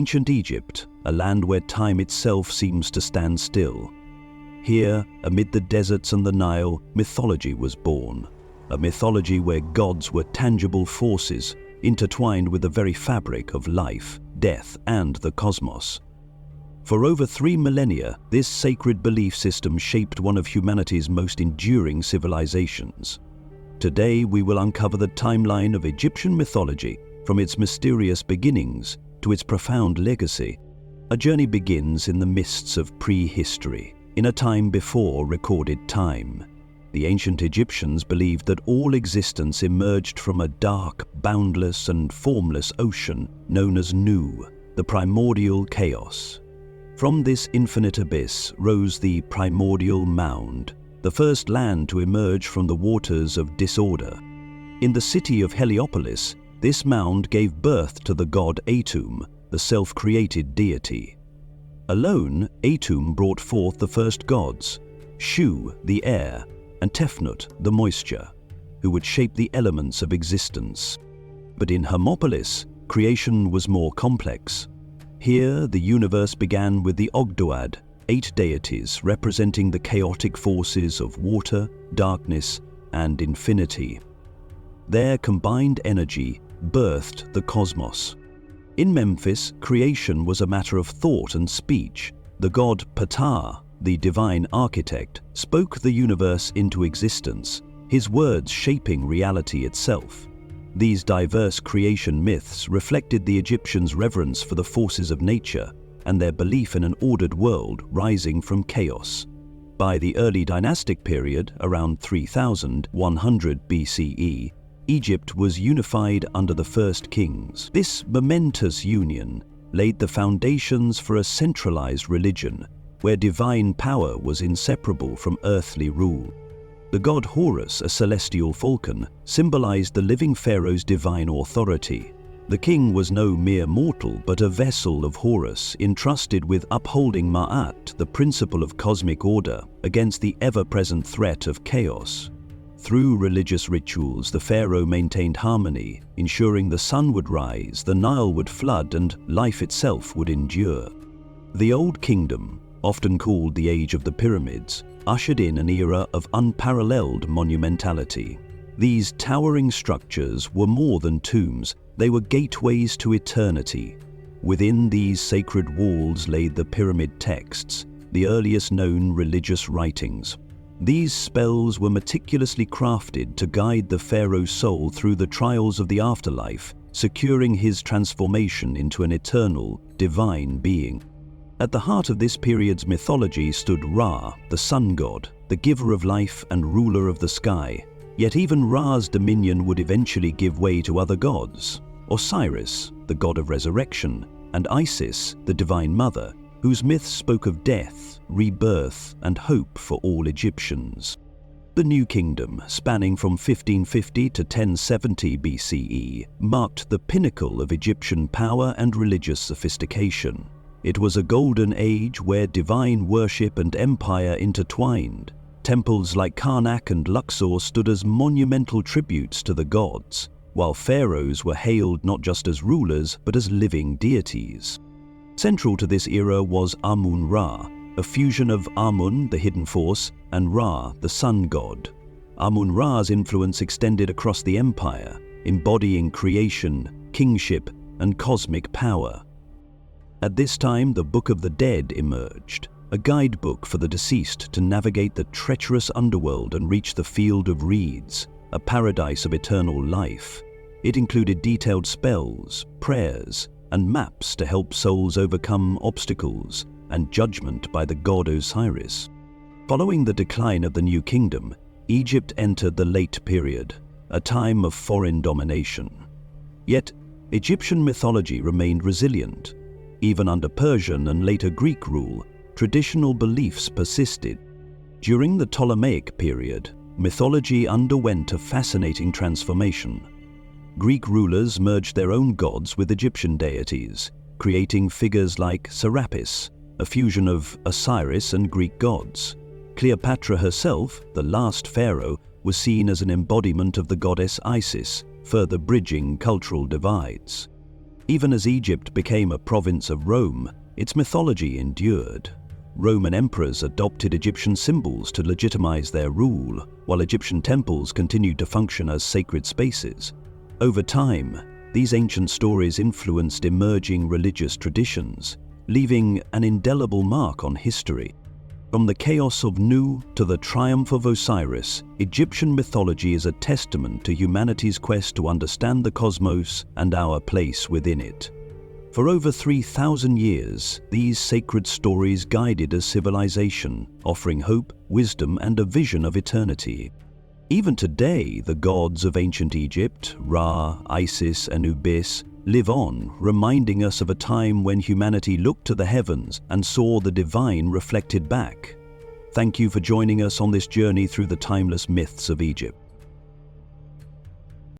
Ancient Egypt, a land where time itself seems to stand still. Here, amid the deserts and the Nile, mythology was born. A mythology where gods were tangible forces, intertwined with the very fabric of life, death, and the cosmos. For over 3 millennia, this sacred belief system shaped one of humanity's most enduring civilizations. Today, we will uncover the timeline of Egyptian mythology, from its mysterious beginnings to its profound legacy. A journey begins in the mists of prehistory, in a time before recorded time. The ancient Egyptians believed that all existence emerged from a dark, boundless, and formless ocean known as Nu, the primordial chaos. From this infinite abyss rose the primordial mound, the first land to emerge from the waters of disorder. In the city of Heliopolis, this mound gave birth to the god Atum, the self-created deity. Alone, Atum brought forth the first gods, Shu, the air, and Tefnut, the moisture, who would shape the elements of existence. But in Hermopolis, creation was more complex. Here, the universe began with the Ogdoad, 8 deities representing the chaotic forces of water, darkness, and infinity. Their combined energy birthed the cosmos. In Memphis, creation was a matter of thought and speech. The god Ptah, the divine architect, spoke the universe into existence, his words shaping reality itself. These diverse creation myths reflected the Egyptians' reverence for the forces of nature and their belief in an ordered world rising from chaos. By the early dynastic period, around 3100 BCE, Egypt was unified under the first kings. This momentous union laid the foundations for a centralized religion, where divine power was inseparable from earthly rule. The god Horus, a celestial falcon, symbolized the living pharaoh's divine authority. The king was no mere mortal, but a vessel of Horus, entrusted with upholding Ma'at, the principle of cosmic order, against the ever-present threat of chaos. Through religious rituals, the pharaoh maintained harmony, ensuring the sun would rise, the Nile would flood, and life itself would endure. The Old Kingdom, often called the Age of the Pyramids, ushered in an era of unparalleled monumentality. These towering structures were more than tombs, they were gateways to eternity. Within these sacred walls lay the pyramid texts, the earliest known religious writings. These spells were meticulously crafted to guide the pharaoh's soul through the trials of the afterlife, securing his transformation into an eternal, divine being. At the heart of this period's mythology stood Ra, the sun god, the giver of life and ruler of the sky. Yet even Ra's dominion would eventually give way to other gods. Osiris, the god of resurrection, and Isis, the divine mother, whose myths spoke of death, rebirth, and hope for all Egyptians. The New Kingdom, spanning from 1550 to 1070 BCE, marked the pinnacle of Egyptian power and religious sophistication. It was a golden age where divine worship and empire intertwined. Temples like Karnak and Luxor stood as monumental tributes to the gods, while pharaohs were hailed not just as rulers but as living deities. Central to this era was Amun-Ra, a fusion of Amun, the hidden force, and Ra, the sun god. Amun-Ra's influence extended across the empire, embodying creation, kingship, and cosmic power. At this time, the Book of the Dead emerged, a guidebook for the deceased to navigate the treacherous underworld and reach the Field of Reeds, a paradise of eternal life. It included detailed spells, prayers, and maps to help souls overcome obstacles and judgment by the god Osiris. Following the decline of the New Kingdom, Egypt entered the Late Period, a time of foreign domination. Yet, Egyptian mythology remained resilient. Even under Persian and later Greek rule, traditional beliefs persisted. During the Ptolemaic period, mythology underwent a fascinating transformation. Greek rulers merged their own gods with Egyptian deities, creating figures like Serapis, a fusion of Osiris and Greek gods. Cleopatra herself, the last pharaoh, was seen as an embodiment of the goddess Isis, further bridging cultural divides. Even as Egypt became a province of Rome, its mythology endured. Roman emperors adopted Egyptian symbols to legitimize their rule, while Egyptian temples continued to function as sacred spaces. Over time, these ancient stories influenced emerging religious traditions, leaving an indelible mark on history. From the chaos of Nu to the triumph of Osiris, Egyptian mythology is a testament to humanity's quest to understand the cosmos and our place within it. For over 3,000 years, these sacred stories guided a civilization, offering hope, wisdom, and a vision of eternity. Even today, the gods of ancient Egypt, Ra, Isis, and Ubis, live on, reminding us of a time when humanity looked to the heavens and saw the divine reflected back. Thank you for joining us on this journey through the timeless myths of Egypt.